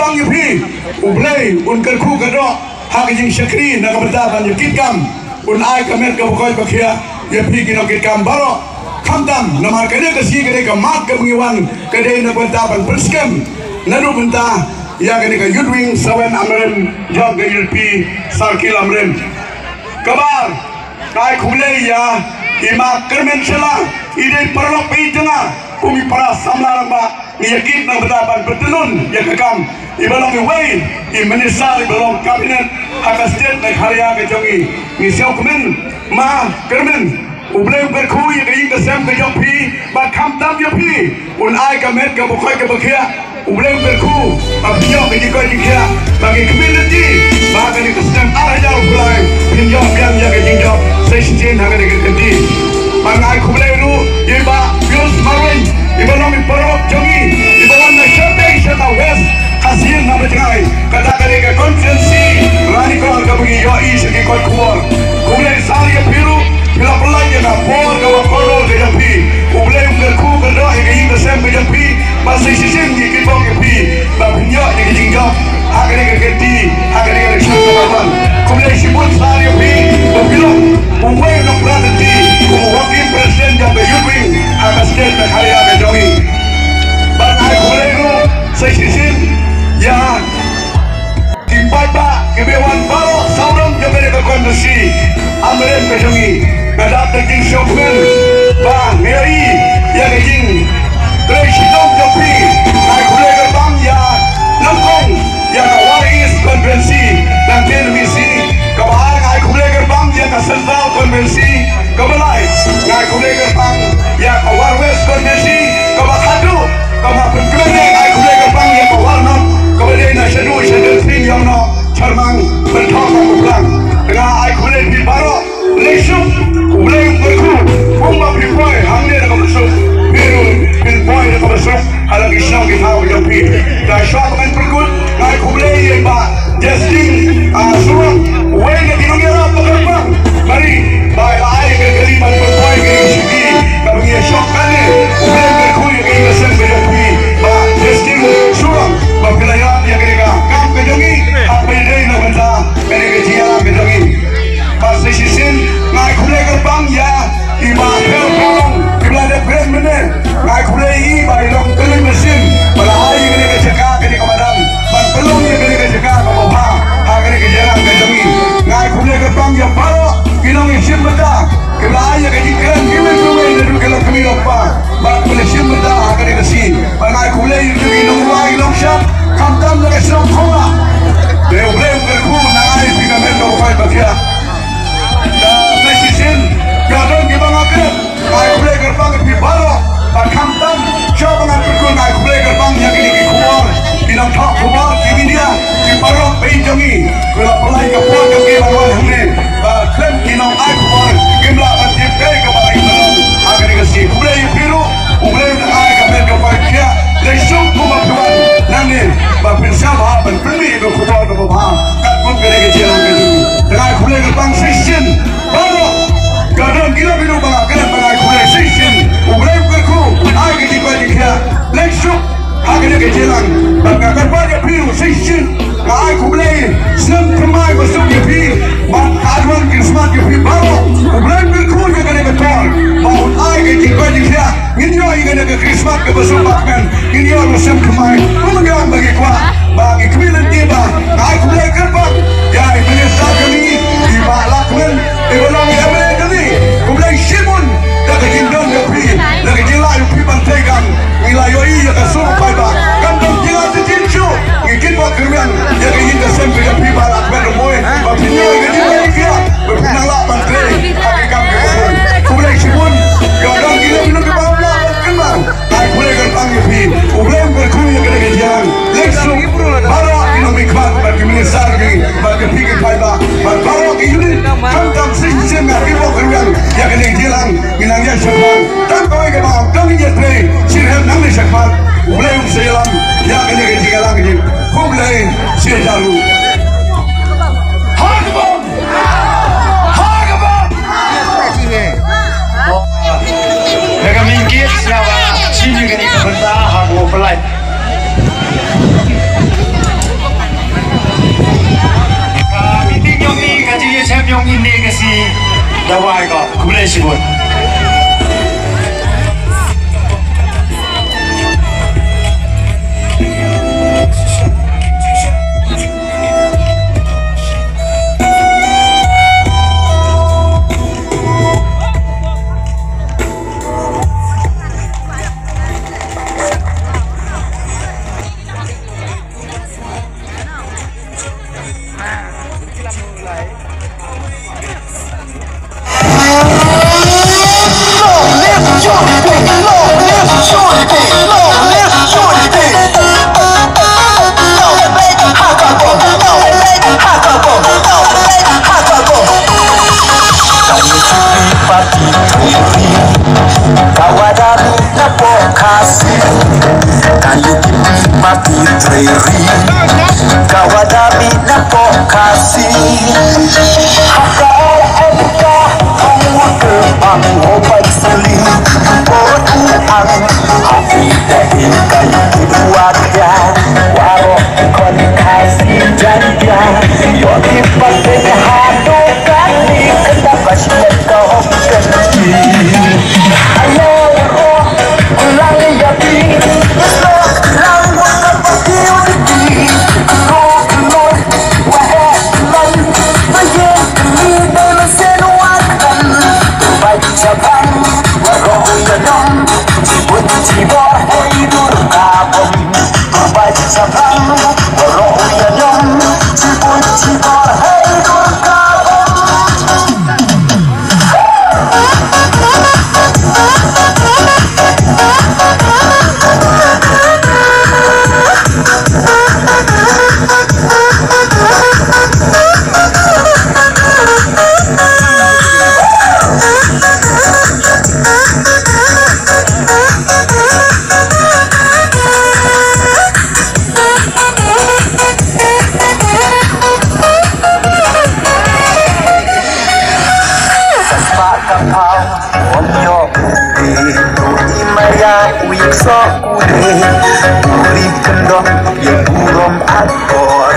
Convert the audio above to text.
bang yupi ublay unkan khu kado hak jing syakri nak berdaban yukit kam un ai kamet ka bokoi bakhia yupi kino kit kam baro khamdam namar kade kasi kade ka mat ka mengiwan kade na berdaban perskem nadu benta ya kade ka yudwing sawen amrem jog ga yupi sarkil amrem kabar kai khulei ya ima kermen sela ide perlok pijana kumi para samlarang ba yakit na berdaban bertelun ya kakam ibalong iwain imenisar ibalong kabinet hak state na karya ke jongi ni siau kemen ma kermen ublem berkhu ya kayin kesem ke yopi ba khamtam yopi un ai kamet ke bokhoi ke bakhia ublem berkhu abio ke dikoi dikhia bagi community ba ke kesem araya ulai pinjok yang ya ke jinjok sesjen hak ke kenti mangai khublai ru iba bius marwin ibalong iporok jongi ibawan na shopping shata west hasil nama jangai kata kali konferensi rani ko ka bagi yo is ke ko kuor kumle sari biru bila pelai na por ka koro ke japi kumle berku kado ke ing sem ke japi masih sisim ke bong ke pi ba pinyo ke jingjo hakane ke kenti hakane ke shokaban kumle sibut sari pi bilo umwe no pranti ko wakil presiden yang ke yubing atas state na karya ke jongi bangai kumle ru sisim ya tiba-tiba kebewan baru saudara jaga ke kondisi amren kejongi kadap daging shopman bang ngeri ya daging tresidom jopi naik kuda gerbang ya lengkong ya kawaris konvensi dan televisi kebahar naik kuda gerbang ya ke sentral konvensi kebelai naik kuda gerbang ya kawarwes konvensi kebahadu kebahar naik kuda gerbang ya kawarnam kemudian nasional tim yang no cermang bertolak pulang dengan ai kulit di baru lesuk kulit berku bomba pipoy hamil dengan besuk biru pipoy dengan besuk halang isau kita yang pi dan syok dengan berkut ai kulit yang ba justin suruh wei yang dinongira pekerjaan mari baik ai kegeliman pipoy ke sini kami syok kali kulit berku yang kita sempat pi ba justin suruh berkelayaan yang kita kam kejongi apa ini nak benda kene kejian kejongi pasal sisin ngai kulai gerbang ya iba pel kolong iba ada brand mana ngai kulai iba ilong keling mesin pada hari kene kejaka kene komandan ban pelong yang kene kejaka kapapa ha kene kejian kejongi ngai kulai gerbang ya baru ilong isim benda kena ayah kejikan kene kulai dulu kalau kami lupa ban kulai isim benda ha kene kesi ngai kulai ilong wai ilong syap khamtam lagi serong khola Lew berku nangai pinamen no kai bakia dan nasisin gadon di bangaket kai kulai gerbang di baro dan khamtam coba berku kai kulai gerbang yang ini di kuar binang thok kuar di India di baro penjongi kalau pelai kapal jongi lawan hamne klaim kinong ai kuar kimla anjib kai kebarai malam agar dikasih kulai biru kulai ai kamen kapal kia lesuk kumap kuat nangin bapin sama berpermi ke kubur ke bawah kat pun kena kejalan ke dulu dengan kulai gerbang session baru gadon gila biru bangga kena bangai kulai session kulai berku ai kejibat dia lesuk haknya kejalan bangga gerbang biru session ai kulai sem kemai masuk dia bang adwan kismat dia baru kulai berku dia kena ketor bau ai kejibat dia ini orang kena ke kismat ke masuk bakman ini orang sem kemai mengang bagi kuat bagi kemilan tiba ai kulai gerbang ya ini kami tiba lakmen ibalang yamen kami kulai simun dah kejindon yapi dah kejilah yapi bantaikan wilayoi ya kasur paiba kandang jilah sejincu ngikit buat kermian ya kejin kesem yapi balakmen rumoi bapinyo kejilah ikia berpenalak bantai hati kami kebun kulai simun gadang gila minum ke bawah kembang ai kulai gerbang yapi kulai berku ya kena kejian leksum baru inomikmat bagi minisar bagi pikir paiba baru unit kantang sing bagi pokerian ya kena kejian minangnya syafat tak kau ke bawah kami jetre sirhem nang syafat kulai sejalan ya kena kejian kejian kulai sejalu hargabon Mereka minggir siapa sini kini kebentar habu pelai 구례시군. Kawadami na po kasi Hakal eka ang wakapang o pagsaling Potuang happy dahil kayo kinuwag yan Waro kon kasi dyan yan Yung ipagdahado kani Katakas na kahong kasi Ayaw ko lang gabi Gusto lang wakapagdiw so kude uri kendok yang burung akor